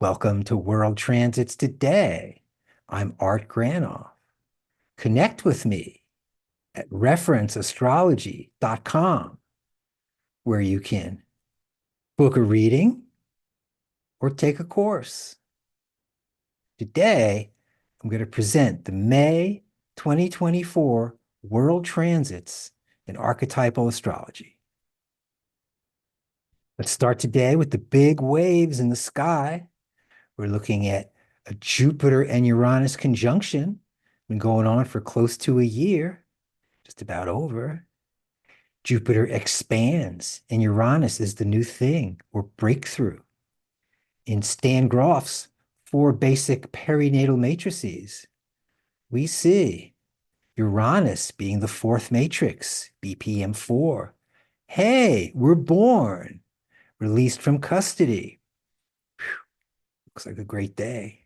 Welcome to World Transits Today. I'm Art Granoff. Connect with me at referenceastrology.com, where you can book a reading or take a course. Today, I'm going to present the May 2024 World Transits in Archetypal Astrology. Let's start today with the big waves in the sky. We're looking at a Jupiter and Uranus conjunction, been going on for close to a year, just about over. Jupiter expands, and Uranus is the new thing or breakthrough. In Stan Grof's four basic perinatal matrices, we see Uranus being the fourth matrix, BPM4. Hey, we're born, released from custody. Looks like a great day.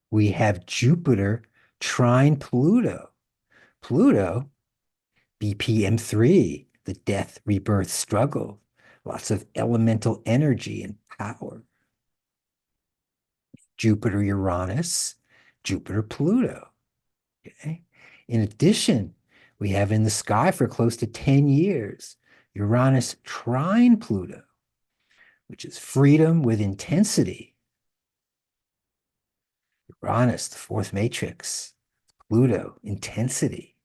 We have Jupiter trine Pluto. Pluto, BPM3, the death, rebirth struggle. Lots of elemental energy and power. Jupiter Uranus, Jupiter Pluto. Okay. In addition, we have in the sky for close to 10 years, Uranus trine Pluto, which is freedom with intensity. Uranus, the fourth matrix. Pluto, intensity.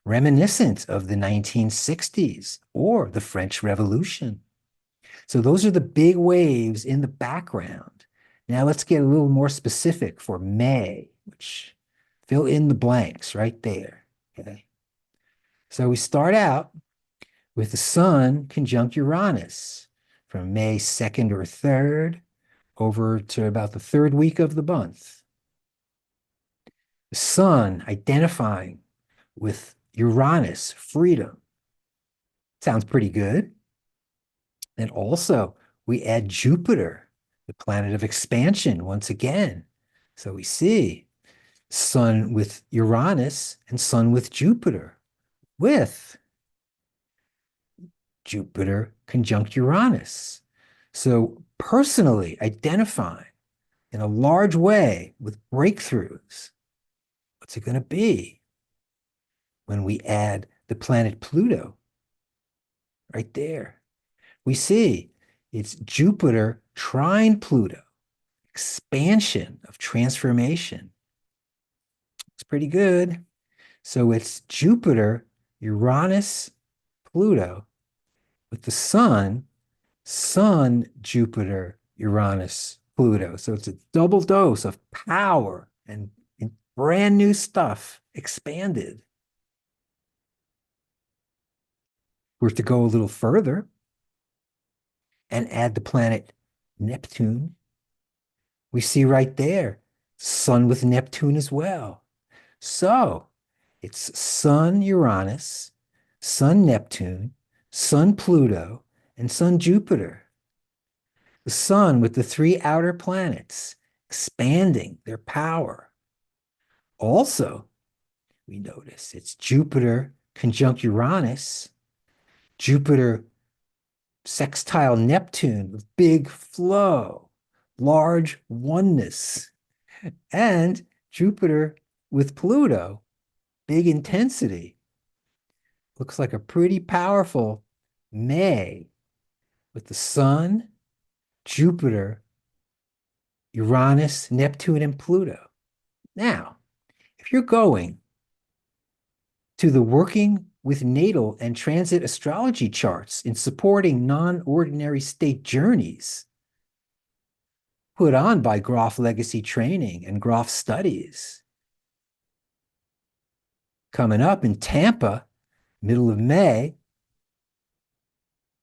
Reminiscent of the 1960s or the French Revolution. So those are the big waves in the background. Now let's get a little more specific for May, which fill in the blanks right there. Okay. So we start out with the Sun conjunct Uranus from May 2nd or 3rd over to about the third week of the month. The Sun identifying with Uranus, freedom. Sounds pretty good. And also, we add Jupiter, the planet of expansion, once again. So we see Sun with Uranus and Sun with Jupiter, with Jupiter conjunct Uranus. So personally identifying in a large way with breakthroughs. What's it going to be when we add the planet Pluto right there? We see it's Jupiter trine Pluto, expansion of transformation. It's pretty good. So it's Jupiter, Uranus, Pluto with the Sun, Jupiter, Uranus, Pluto. So it's a double dose of power and brand new stuff expanded. We're to go a little further and add the planet Neptune. We see right there, Sun with Neptune as well. So it's Sun Uranus, Sun Neptune, Sun Pluto, and Sun Jupiter. The Sun with the three outer planets expanding their power. Also, we notice it's Jupiter conjunct Uranus, Jupiter sextile Neptune with big flow, large oneness, and Jupiter with Pluto, big intensity. Looks like a pretty powerful May with the Sun, Jupiter, Uranus, Neptune, and Pluto. Now, if you're going to the working with natal and transit astrology charts in supporting non-ordinary state journeys put on by Grof Legacy Training and Grof Studies, coming up in Tampa, middle of May,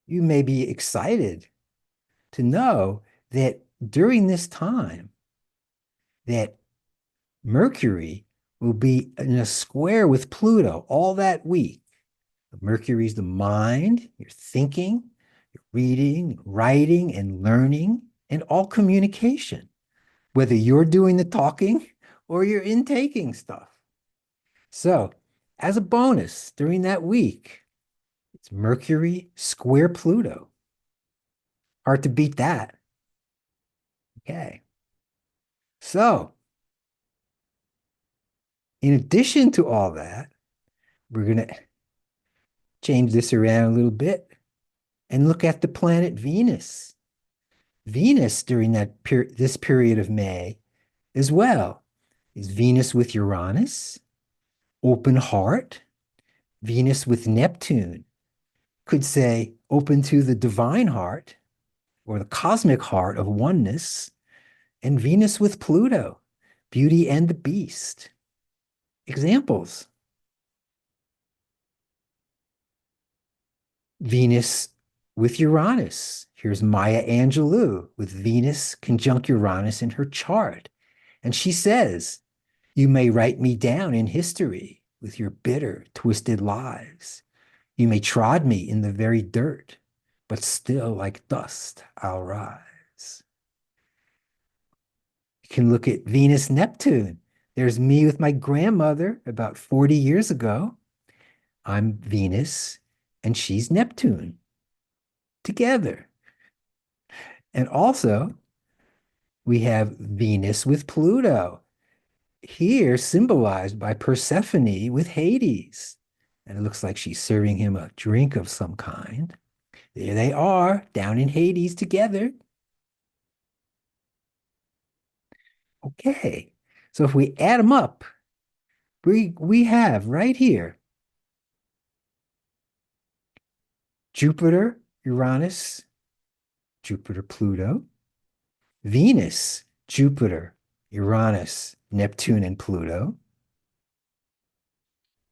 you may be excited to know that during this time that Mercury will be in a square with Pluto all that week. Mercury's the mind, your thinking, your reading, writing, and learning, and all communication, whether you're doing the talking or you're intaking stuff. So, as a bonus during that week, it's Mercury square Pluto. Hard to beat that. Okay. So, in addition to all that, we're going to change this around a little bit and look at the planet Venus. Venus during this period of May as well is Venus with Uranus, open heart, Venus with Neptune, could say open to the divine heart or the cosmic heart of oneness, and Venus with Pluto, Beauty and the Beast. Examples: Venus with Uranus. Here's Maya Angelou with Venus conjunct Uranus in her chart. And she says, "You may write me down in history with your bitter, twisted lies. You may trod me in the very dirt, but still like dust I'll rise." You can look at Venus Neptune. There's me with my grandmother about 40 years ago. I'm Venus and she's Neptune together. And also, we have Venus with Pluto, here symbolized by Persephone with Hades. And it looks like she's serving him a drink of some kind. There they are, down in Hades together. Okay, so if we add them up, we have right here Jupiter, Uranus, Jupiter, Pluto, Venus, Jupiter, Uranus, Neptune, and Pluto,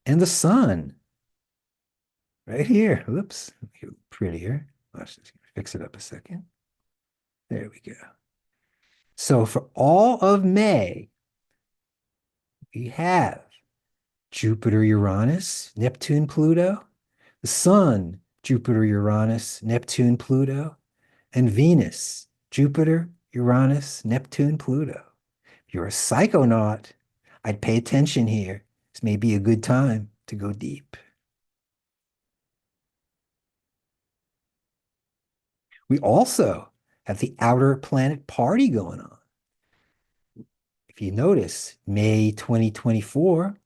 and the sun right here. Whoops, prettier. Let's just fix it up a second. There we go. So for all of May, we have Jupiter, Uranus, Neptune, Pluto, the sun, Jupiter, Uranus, Neptune, Pluto, and Venus, Jupiter, Uranus, Neptune, Pluto. If you're a psychonaut, I'd pay attention here. This may be a good time to go deep. We also have the outer planet party going on. If you notice, May 2024,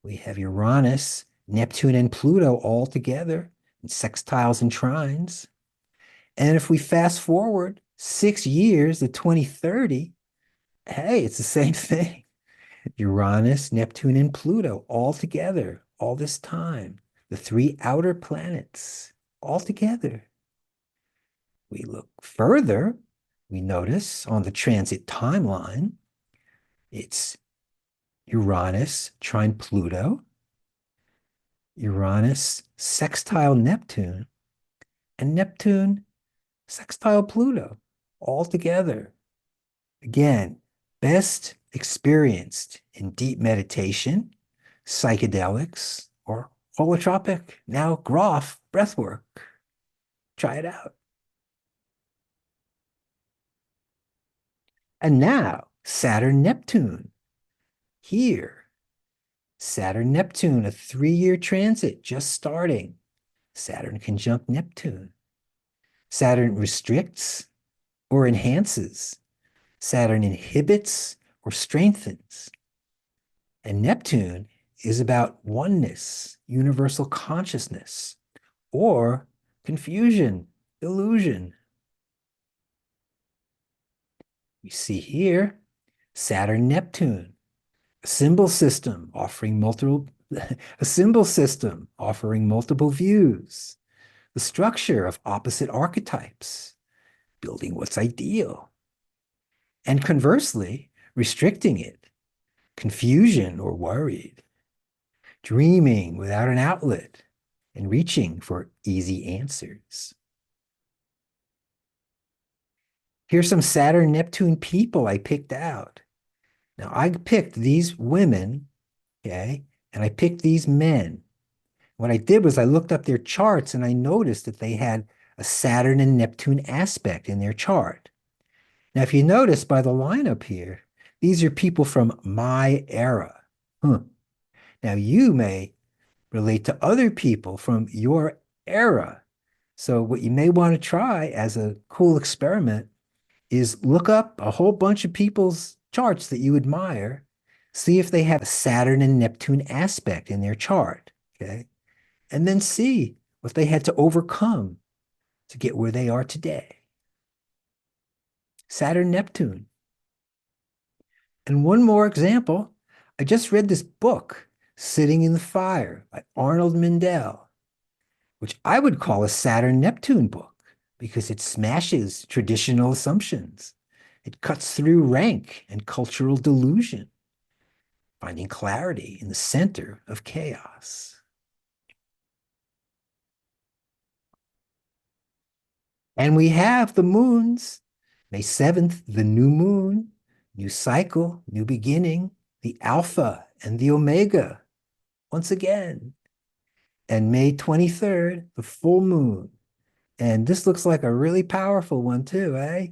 we have Uranus, Neptune, and Pluto all together in sextiles and trines. And if we fast forward 6 years to 2030, hey, it's the same thing. Uranus, Neptune, and Pluto all together all this time. The three outer planets all together. We look further, we notice on the transit timeline, it's Uranus trine Pluto, Uranus sextile Neptune, and Neptune sextile Pluto all together. Again, best experienced in deep meditation, psychedelics, or holotropic, now Grof breathwork. Try it out. And now, Saturn Neptune. Here, Saturn Neptune, a 3-year transit just starting. Saturn conjunct Neptune. Saturn restricts or enhances. Saturn inhibits or strengthens. And Neptune is about oneness, universal consciousness, or confusion, illusion. We see here Saturn Neptune, a symbol system offering multiple views, the structure of opposite archetypes, building what's ideal, and conversely, restricting it, confusion or worried, dreaming without an outlet, and reaching for easy answers. Here's some Saturn Neptune people I picked out. Now, I picked these women, okay, and I picked these men. What I did was I looked up their charts and I noticed that they had a Saturn and Neptune aspect in their chart. Now, if you notice by the lineup here, these are people from my era. Now, you may relate to other people from your era. So what you may want to try as a cool experiment is look up a whole bunch of people's charts that you admire, see if they have a Saturn and Neptune aspect in their chart, okay? And then see what they had to overcome to get where they are today. Saturn, Neptune. And one more example, I just read this book, Sitting in the Fire by Arnold Mindell, which I would call a Saturn Neptune book because it smashes traditional assumptions. It cuts through rank and cultural delusion, finding clarity in the center of chaos. And we have the moons. May 7th, the new moon, new cycle, new beginning, the alpha and the omega once again. And May 23rd, the full moon. And this looks like a really powerful one too, eh?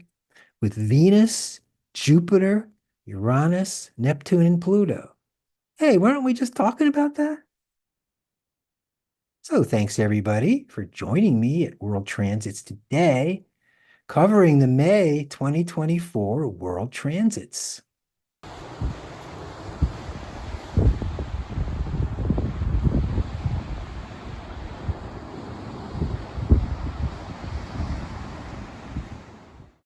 With Venus, Jupiter, Uranus, Neptune, and Pluto. Hey, weren't we just talking about that? So thanks everybody for joining me at World Transits today, covering the May 2024 World Transits.